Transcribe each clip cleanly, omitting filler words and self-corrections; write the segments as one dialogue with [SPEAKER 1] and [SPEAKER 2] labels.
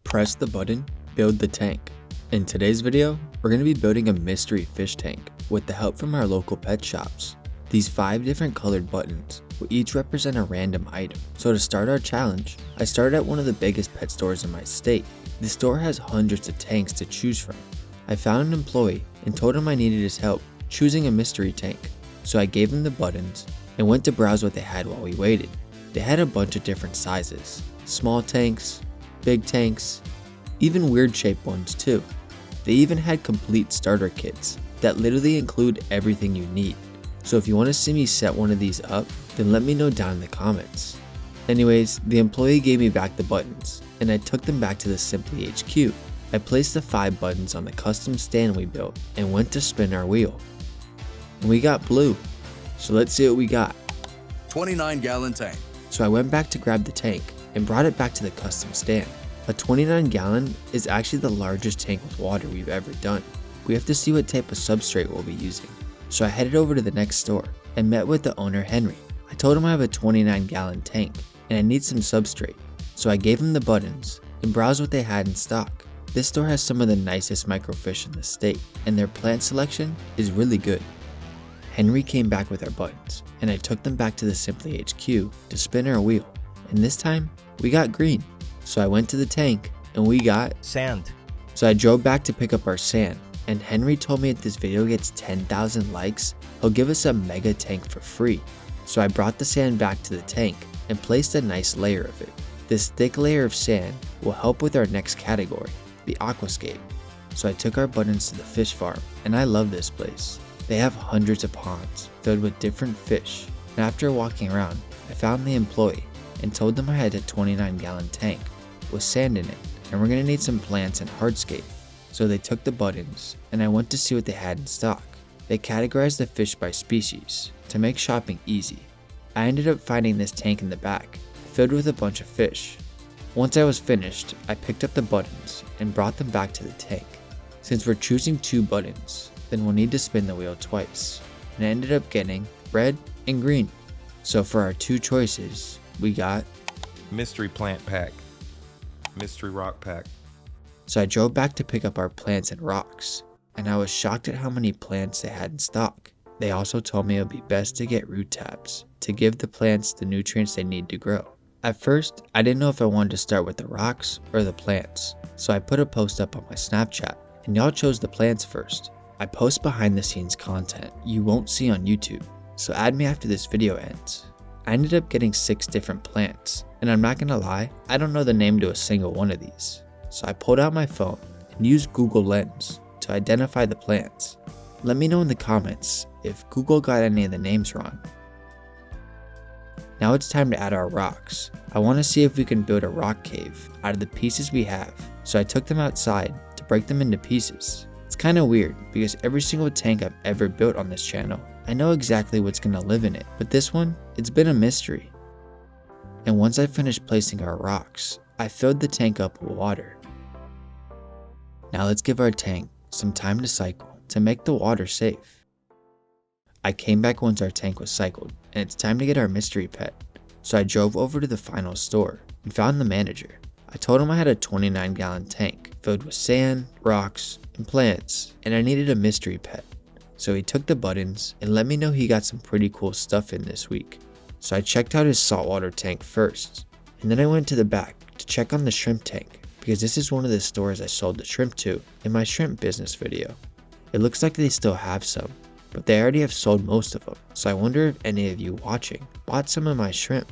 [SPEAKER 1] Press the button, build the tank. In today's video, we're going to be building a mystery fish tank with the help from our local pet shops. These 5 different colored buttons will each represent a random item. So to start our challenge, I started at one of the biggest pet stores in my state. The store has hundreds of tanks to choose from. I found an employee and told him I needed his help choosing a mystery tank. So I gave him the buttons and went to browse what they had while we waited. They had a bunch of different sizes, small tanks, big tanks, even weird shaped ones too. They even had complete starter kits that literally include everything you need. So if you want to see me set one of these up, then let me know down in the comments. Anyways, the employee gave me back the buttons and I took them back to the Simply HQ. I placed the 5 buttons on the custom stand we built and went to spin our wheel. And we got blue. So let's see what we got.
[SPEAKER 2] 29-gallon tank.
[SPEAKER 1] So I went back to grab the tank and brought it back to the custom stand. A 29-gallon is actually the largest tank with water we've ever done. We have to see what type of substrate we'll be using. So I headed over to the next store and met with the owner, Henry. I told him I have a 29-gallon tank and I need some substrate. So I gave him the buttons and browsed what they had in stock. This store has some of the nicest microfish in the state and their plant selection is really good. Henry came back with our buttons and I took them back to the Simply HQ to spin our wheel. And this time we got green. So I went to the tank and we got
[SPEAKER 3] sand.
[SPEAKER 1] So I drove back to pick up our sand and Henry told me if this video gets 10,000 likes, he'll give us a mega tank for free. So I brought the sand back to the tank and placed a nice layer of it. This thick layer of sand will help with our next category, the aquascape. So I took our buttons to the fish farm and I love this place. They have hundreds of ponds filled with different fish. And after walking around, I found the employee and told them I had a 29-gallon tank with sand in it and we're going to need some plants and hardscape. So they took the buttons and I went to see what they had in stock. They categorized the fish by species to make shopping easy. I ended up finding this tank in the back filled with a bunch of fish. Once I was finished, I picked up the buttons and brought them back to the tank. Since we're choosing 2 buttons, then we'll need to spin the wheel twice, and I ended up getting red and green. So for our 2 choices, we got
[SPEAKER 3] Mystery plant pack. Mystery rock pack.
[SPEAKER 1] So I drove back to pick up our plants and rocks, and I was shocked at how many plants they had in stock. They also told me it would be best to get root tabs to give the plants the nutrients they need to grow. At first, I didn't know if I wanted to start with the rocks or the plants, so I put a post up on my Snapchat, and y'all chose the plants first. I post behind the scenes content you won't see on YouTube, so add me after this video ends. I ended up getting 6 different plants, and I'm not gonna lie, I don't know the name to a single one of these. So I pulled out my phone and used Google Lens to identify the plants. Let me know in the comments if Google got any of the names wrong. Now it's time to add our rocks. I want to see if we can build a rock cave out of the pieces we have, so I took them outside to break them into pieces. It's kind of weird because every single tank I've ever built on this channel, I know exactly what's going to live in it, but this one, it's been a mystery. And once I finished placing our rocks, I filled the tank up with water. Now let's give our tank some time to cycle to make the water safe. I came back once our tank was cycled and it's time to get our mystery pet. So I drove over to the final store and found the manager. I told him I had a 29-gallon tank filled with sand, rocks, and plants, and I needed a mystery pet. So he took the buttons and let me know he got some pretty cool stuff in this week. So I checked out his saltwater tank first, and then I went to the back to check on the shrimp tank because this is one of the stores I sold the shrimp to in my shrimp business video. It looks like they still have some, but they already have sold most of them, so I wonder if any of you watching bought some of my shrimp.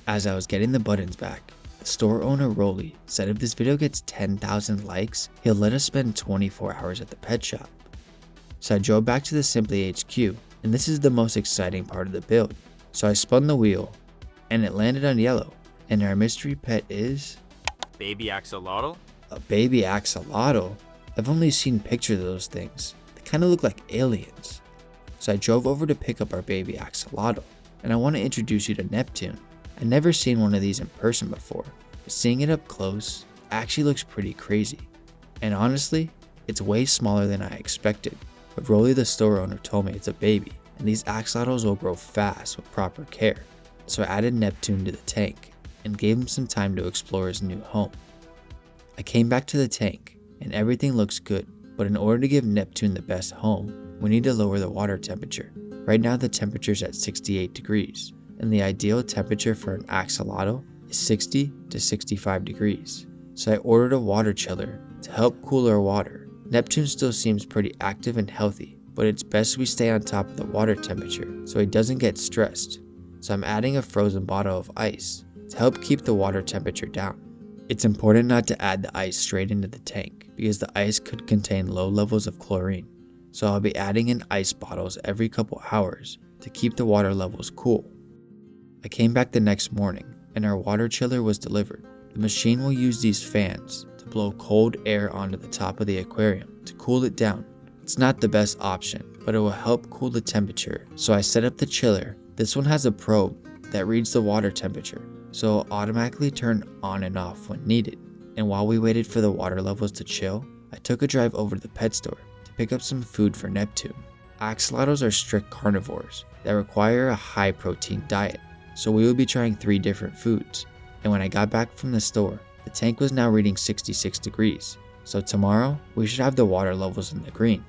[SPEAKER 1] As I was getting the buttons back, the store owner Rolly said if this video gets 10,000 likes, he'll let us spend 24 hours at the pet shop. So I drove back to the Simply HQ, and this is the most exciting part of the build. So I spun the wheel, and it landed on yellow, and our mystery pet is
[SPEAKER 4] baby axolotl.
[SPEAKER 1] A baby axolotl? I've only seen pictures of those things. They kind of look like aliens. So I drove over to pick up our baby axolotl, and I want to introduce you to Neptune. I've never seen one of these in person before, but seeing it up close actually looks pretty crazy. And honestly, it's way smaller than I expected. But Rolly the store owner told me it's a baby, and these axolotls will grow fast with proper care. So I added Neptune to the tank, and gave him some time to explore his new home. I came back to the tank and everything looks good, but in order to give Neptune the best home, we need to lower the water temperature. Right now the temperature's at 68 degrees, and the ideal temperature for an axolotl is 60 to 65 degrees. So I ordered a water chiller to help cool our water. Neptune still seems pretty active and healthy, but it's best we stay on top of the water temperature so he doesn't get stressed. So I'm adding a frozen bottle of ice to help keep the water temperature down. It's important not to add the ice straight into the tank because the ice could contain low levels of chlorine. So I'll be adding in ice bottles every couple hours to keep the water levels cool. I came back the next morning and our water chiller was delivered. The machine will use these fans to blow cold air onto the top of the aquarium to cool it down. It's not the best option, but it will help cool the temperature. So I set up the chiller. This one has a probe that reads the water temperature, so it'll automatically turn on and off when needed. And while we waited for the water levels to chill, I took a drive over to the pet store to pick up some food for Neptune. Axolotls are strict carnivores that require a high protein diet, so we will be trying 3 different foods. And when I got back from the store, the tank was now reading 66 degrees, so tomorrow we should have the water levels in the green.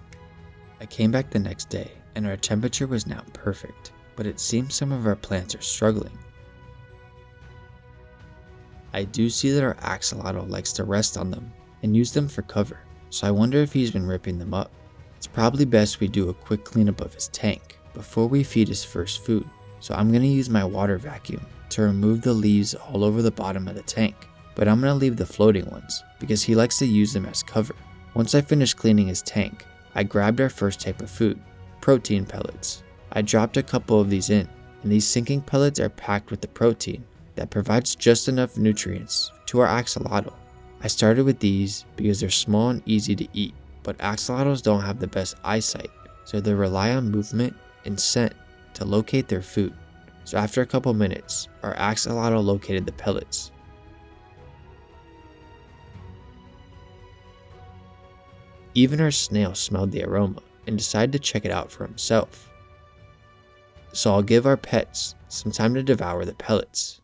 [SPEAKER 1] I came back the next day and our temperature was now perfect, but it seems some of our plants are struggling. I do see that our axolotl likes to rest on them and use them for cover, so I wonder if he's been ripping them up. It's probably best we do a quick cleanup of his tank before we feed his first food, so I'm going to use my water vacuum to remove the leaves all over the bottom of the tank, but I'm going to leave the floating ones because he likes to use them as cover. Once I finished cleaning his tank, I grabbed our first type of food, protein pellets. I dropped a couple of these in, and these sinking pellets are packed with the protein that provides just enough nutrients to our axolotl. I started with these because they're small and easy to eat, but axolotls don't have the best eyesight, so they rely on movement and scent to locate their food. So after a couple minutes, our axolotl located the pellets. Even our snail smelled the aroma and decided to check it out for himself. So I'll give our pets some time to devour the pellets.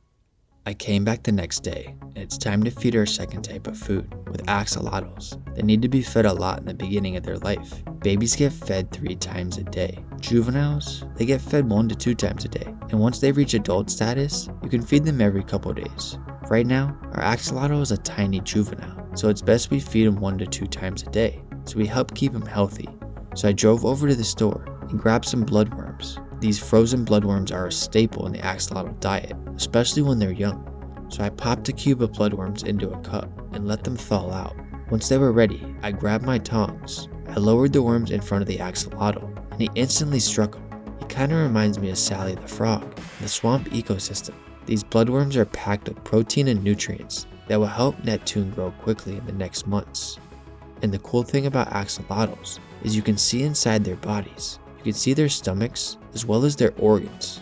[SPEAKER 1] I came back the next day and it's time to feed our second type of food. With axolotls, they need to be fed a lot in the beginning of their life. Babies get fed 3 times a day. Juveniles, they get fed 1 to 2 times a day. And once they reach adult status, you can feed them every couple days. Right now, our axolotl is a tiny juvenile, so it's best we feed him 1 to 2 times a day, so we help keep him healthy. So I drove over to the store and grabbed some bloodworms. These frozen bloodworms are a staple in the axolotl diet, especially when they're young. So I popped a cube of bloodworms into a cup and let them thaw out. Once they were ready, I grabbed my tongs. I lowered the worms in front of the axolotl and he instantly struck him. He kinda reminds me of Sally the frog in the swamp ecosystem. These bloodworms are packed with protein and nutrients that will help Neptune grow quickly in the next months. And the cool thing about axolotls is you can see inside their bodies. You can see their stomachs as well as their organs.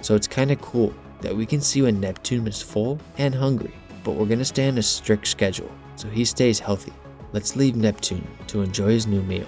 [SPEAKER 1] So it's kinda cool that we can see when Neptune is full and hungry, but we're gonna stay on a strict schedule so he stays healthy. Let's leave Neptune to enjoy his new meal.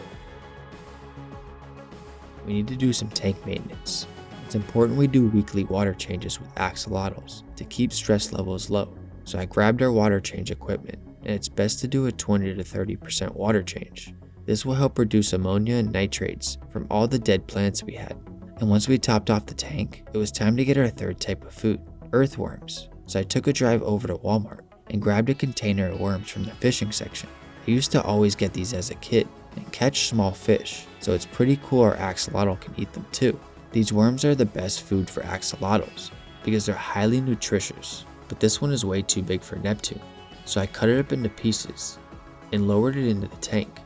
[SPEAKER 1] We need to do some tank maintenance. It's important we do weekly water changes with axolotls to keep stress levels low. So I grabbed our water change equipment, and it's best to do a 20 to 30% water change. This will help reduce ammonia and nitrates from all the dead plants we had. And once we topped off the tank, it was time to get our third type of food, earthworms. So I took a drive over to Walmart and grabbed a container of worms from the fishing section. I used to always get these as a kid and catch small fish, so it's pretty cool our axolotl can eat them too. These worms are the best food for axolotls because they're highly nutritious, but this one is way too big for Neptune. So I cut it up into pieces and lowered it into the tank.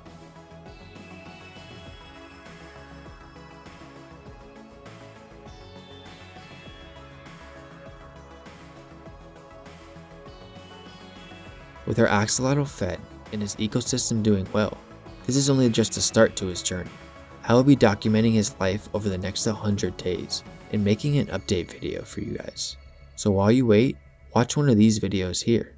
[SPEAKER 1] With our axolotl fed and his ecosystem doing well, this is only just a start to his journey. I will be documenting his life over the next 100 days and making an update video for you guys. So while you wait, watch one of these videos here.